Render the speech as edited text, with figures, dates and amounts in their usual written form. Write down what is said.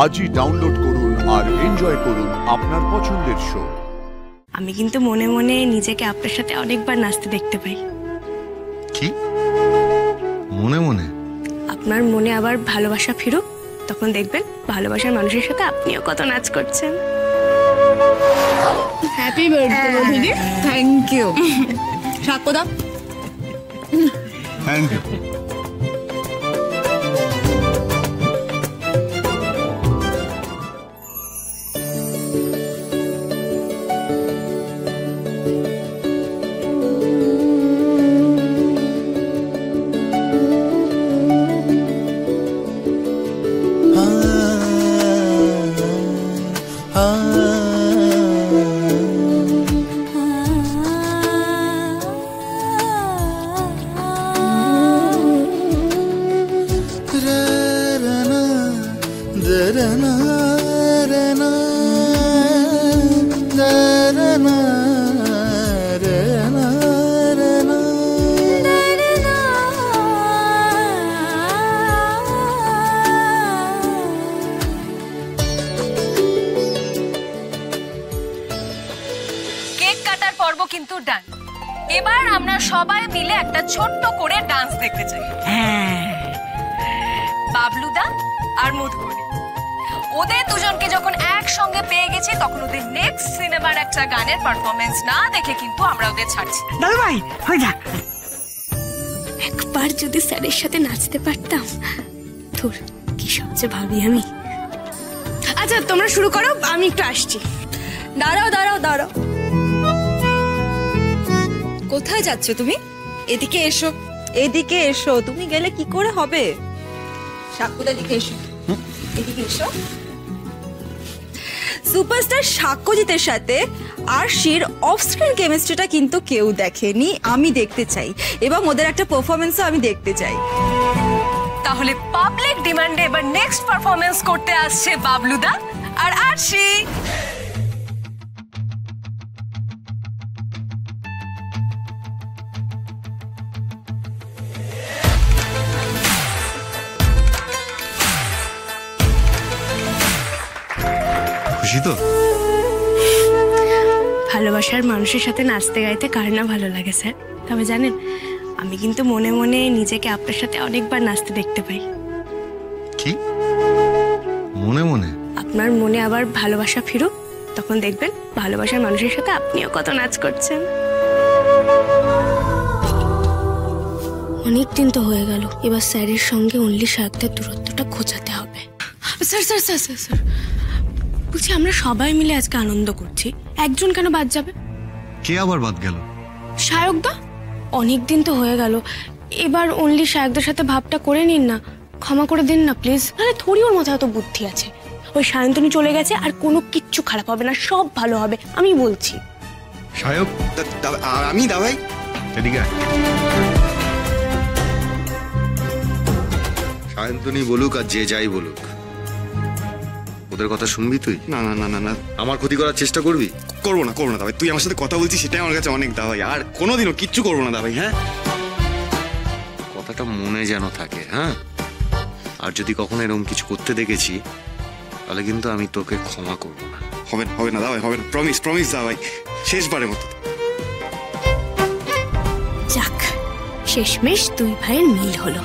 আজই ডাউনলোড করুন আর এনজয় করুন আপনার পছন্দের শো। আমি কিন্তু মনে মনে নিজেকে আপনার সাথে অনেকবার নাচতে দেখতে পাই। কি মনে মনে? আপনার মনে আবার ভালোবাসা ফিরুক, তখন দেখবেন ভালোবাসার মানুষের সাথে আপনিও কত নাচ করছেন। হ্যাপি বার্থডে দিদি। Thank you. সাক্ষ্য দাও। Thank you. কেক কাটার পর্ব কিন্তু ডান। এবার আমরা সবাই মিলে একটা ছোট্ট করে ডান্স দেখতে চাই। বাবলুদা আর মধুবনী, ওদের দুজনকে যখন একসঙ্গে পেয়ে গেছি তখন ওদের নেক্সট সিনেমার একটা গানের পারফরমেন্স না দেখে কিন্তু আমরা ওদের ছাড়ছি না। দাদু ভাই হয়ে যা, একবার যদি স্যারের সাথে নাচতে পারতাম। তোর কি সবচেয়ে ভাবি আমি। আচ্ছা তোমরা শুরু করো, আমি একটু আসছি। দাঁড়াও দাঁড়াও দাঁড়াও, কোথায় যাচ্ছ তুমি? এদিকে এসো, এদিকে এসো। তুমি গেলে কি করে হবে? সাক্ষ্যদা এদিকে এসো, এদিকে এসো। সুপারস্টার সাক্ষ্যজিতের সাথে আরশির অফ স্ক্রিন কেমিস্ট্রিটা কিন্তু কেউ দেখেনি, আমি দেখতে চাই, এবং ওদের একটা পারফরমেন্সও আমি দেখতে চাই। তাহলে পাবলিক ডিমান্ডে এবার নেক্সট পারফরমেন্স করতে আসছে বাবলুদা আর আরশি। খুশি তো? ভালোবাসার মানুষের সাথে নাচতে গাইতে কার না ভালো লাগে স্যার। তবে জানেন, আমি কিন্তু মনে মনে নিজেকে আপনার সাথে অনেকবার নাচতে দেখতে পাই। কি মনে মনে? আপনার মনে আবার ভালোবাসা ফিরুক, তখন দেখবেন ভালোবাসার মানুষের সাথে আপনিও কত নাচ করছেন। অনেক দিন তো হয়ে গেল, এবার স্যারের সঙ্গে অনলি সাহেবদের দূরত্বটা ঘোচাতে হবে। Sir sir sir sir sir বলছি, আমরা সবাই মিলে আজকে আনন্দ করছি, একজন কেন বাদ যাবে? কে আবার বাদ গেল? সায়কদা। অনেক দিন তো হয়ে গেল, এবার অনলি সায়কদের সাথে ভাবটা করে নিন না, ক্ষমা করে দিন না প্লিজ। নাহলে থোড়ি ওর মাথায় এত বুদ্ধি আছে। ওই সায়ন্তনী চলে গেছে আর কোনো কিচ্ছু খারাপ হবে না, সব ভালো হবে, আমি বলছি। সায়ক, আমি দাবাই এদিকে আয়। সায়ন্তনী বলুক আর যে যাই বলুক, ওদের কথা শুনবি তুই? না না না না না, আমার ক্ষতি করার চেষ্টা করবি? করবো না করবো না দাবাই। তুই আমার সাথে কথা বলছিস সেটাই আমার কাছে অনেক দাবাই, আর কোনোদিনও কিচ্ছু করবো না দাবাই। হ্যাঁ, কথাটা মনে যেন থাকে। হ্যাঁ, আর যদি কখনো এরকম কিছু করতে দেখেছি তাহলে কিন্তু আমি তোকে ক্ষমা করবো না। হবে না হবে না দাবাই, হবে না। প্রমিস প্রমিস দাবাই, শেষবারের মতো। যাক, শেষমেশ দুই ভাইয়ের মিল হলো।